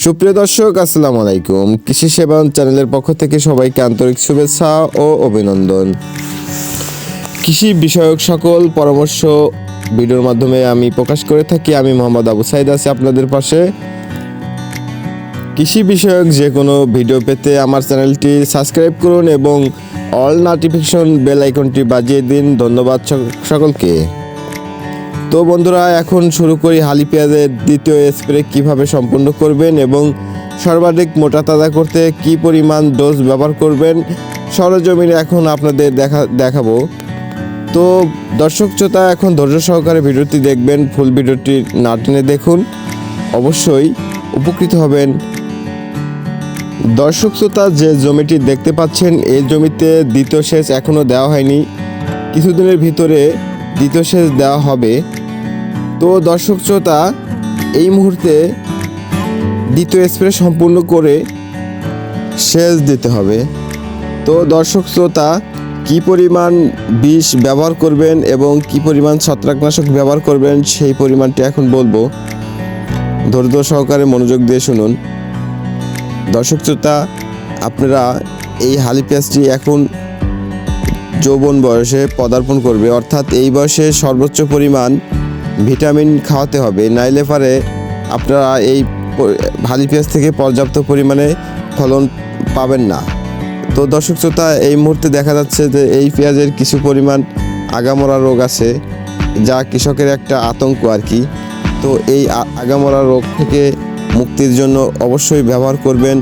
সুপ্রিয় দর্শক, আসসালামু আলাইকুম। কৃষি সেবা চ্যানেলের পক্ষ থেকে সবাইকে আন্তরিক শুভেচ্ছা ও অভিনন্দন। কৃষি বিষয়ক সকল পরামর্শ ভিডিওর মাধ্যমে আমি প্রকাশ করে থাকি। আমি মোহাম্মদ আবু সাইদ আছি আপনাদের পাশে। কৃষি বিষয়ক যে কোনো ভিডিও পেতে আমার চ্যানেলটি সাবস্ক্রাইব করুন এবং অল নোটিফিকেশন বেল আইকনটি বাজিয়ে দিন। ধন্যবাদ সকলকে। তো বন্ধুরা, এখন শুরু করি হালি পেঁয়াজের দ্বিতীয় স্প্রে কিভাবে সম্পূর্ণ করবেন এবং সর্বাধিক মোটা তাজা করতে কি পরিমাণ ডোজ ব্যবহার করবেন সরজমিনে এখন আপনাদের দেখাবো। তো দর্শক শ্রোতা, এখন ধৈর্য সহকারে ভিডিওটি দেখবেন, ফুল ভিডিওটি না টেনে দেখুন, অবশ্যই উপকৃত হবেন। দর্শক শ্রোতা, যে জমিটি দেখতে পাচ্ছেন এই জমিতে দ্বিতীয় সেচ এখনও দেওয়া হয়নি, কিছুদিনের ভিতরে দ্বিতীয় সেচ দেওয়া হবে। তো দর্শক শ্রোতা, এই মুহূর্তে দ্বিতীয় স্প্রে সম্পূর্ণ করে সেচ দিতে হবে। তো দর্শক শ্রোতা, কী পরিমাণ বিষ ব্যবহার করবেন এবং কী পরিমাণ ছত্রাকনাশক ব্যবহার করবেন সেই পরিমাণটি এখন বলবো, ধৈর্য সহকারে মনোযোগ দিয়ে শুনুন। দর্শক শ্রোতা, আপনারা এই হালি পেঁয়াজটি এখন যৌবন বয়সে পদার্পণ করবে, অর্থাৎ এই বয়সে সর্বোচ্চ পরিমাণ ভিটামিন খাওয়াতে হবে, নাইলে পারে আপনারা এই হালি পেঁয়াজ থেকে পর্যাপ্ত পরিমাণে ফলন পাবেন না। তো দর্শক শ্রোতা, এই মুহূর্তে দেখা যাচ্ছে যে এই পেঁয়াজের কিছু পরিমাণ আগামরা রোগ আছে, যা কৃষকের একটা আতঙ্ক আর কি। তো এই আগামরা রোগ থেকে মুক্তির জন্য অবশ্যই ব্যবহার করবেন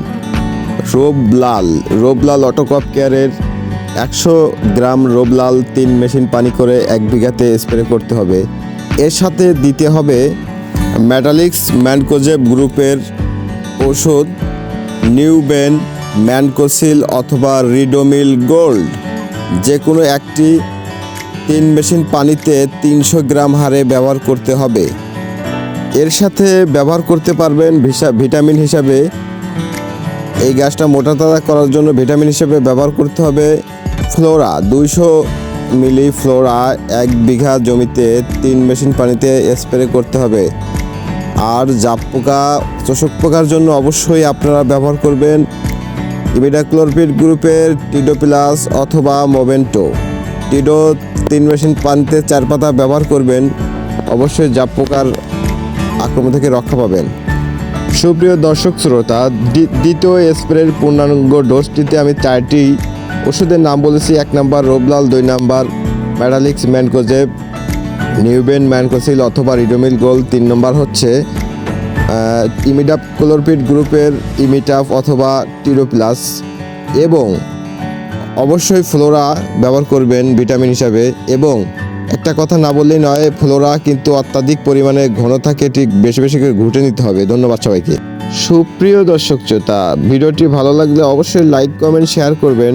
রোবলাল অটোক্রপ কেয়ারের 100 গ্রাম রোবলাল 3 মেশিন পানি করে 1 বিঘাতে স্প্রে করতে হবে। এর সাথে দিতে হবে মেটালিক্স ম্যানকোজেব গ্রুপের ওষুধ নিউবেন, ম্যানকোসিল অথবা রিডোমিল গোল্ড, যে কোনো একটি 3 মেশিন পানিতে 300 গ্রাম হারে ব্যবহার করতে হবে। এর সাথে ব্যবহার করতে পারবেন ভিটামিন হিসাবে, এই গাছটা মোটা তাজা করার জন্য ভিটামিন হিসেবে ব্যবহার করতে হবে ফ্লোরা 200 মিলি ফ্লোরা 1 বিঘা জমিতে 3 মেশিন পানিতে স্প্রে করতে হবে। আর জাপ পোকা, চোষক পোকার জন্য অবশ্যই আপনারা ব্যবহার করবেন ইমিডাক্লোরপিড গ্রুপের টিডো প্লাস অথবা মোভেন্টো। টিডো 3 মেশিন পানিতে 4 পাতা ব্যবহার করবেন, অবশ্যই জাপ পোকার আক্রমণ থেকে রক্ষা পাবেন। সুপ্রিয় দর্শক শ্রোতা, দ্বিতীয় স্প্রের পূর্ণাঙ্গ ডোজটিতে আমি 4টি ওষুধের নাম বলেছি। 1 নাম্বার রোবলাল, 2 নাম্বার মেটালিক্স ম্যানকোজেব, নিউবেন, ম্যানকোসিল অথবা রিডোমিল গোল্ড, 3 নম্বর হচ্ছে ইমিডাক্লোরপিড গ্রুপের ইমিটাফ অথবা টিডো প্লাস, এবং অবশ্যই ফ্লোরা ব্যবহার করবেন ভিটামিন হিসাবে। এবং একটা কথা না বললেই নয়, ফ্লোরা কিন্তু অত্যাধিক পরিমাণে ঘন থাকে, ঠিক বেশি বেশি করে ঘুটে নিতে হবে। ধন্যবাদ সবাইকে। সুপ্রিয় দর্শক শ্রোতা, ভিডিওটি ভালো লাগলে অবশ্যই লাইক, কমেন্ট, শেয়ার করবেন।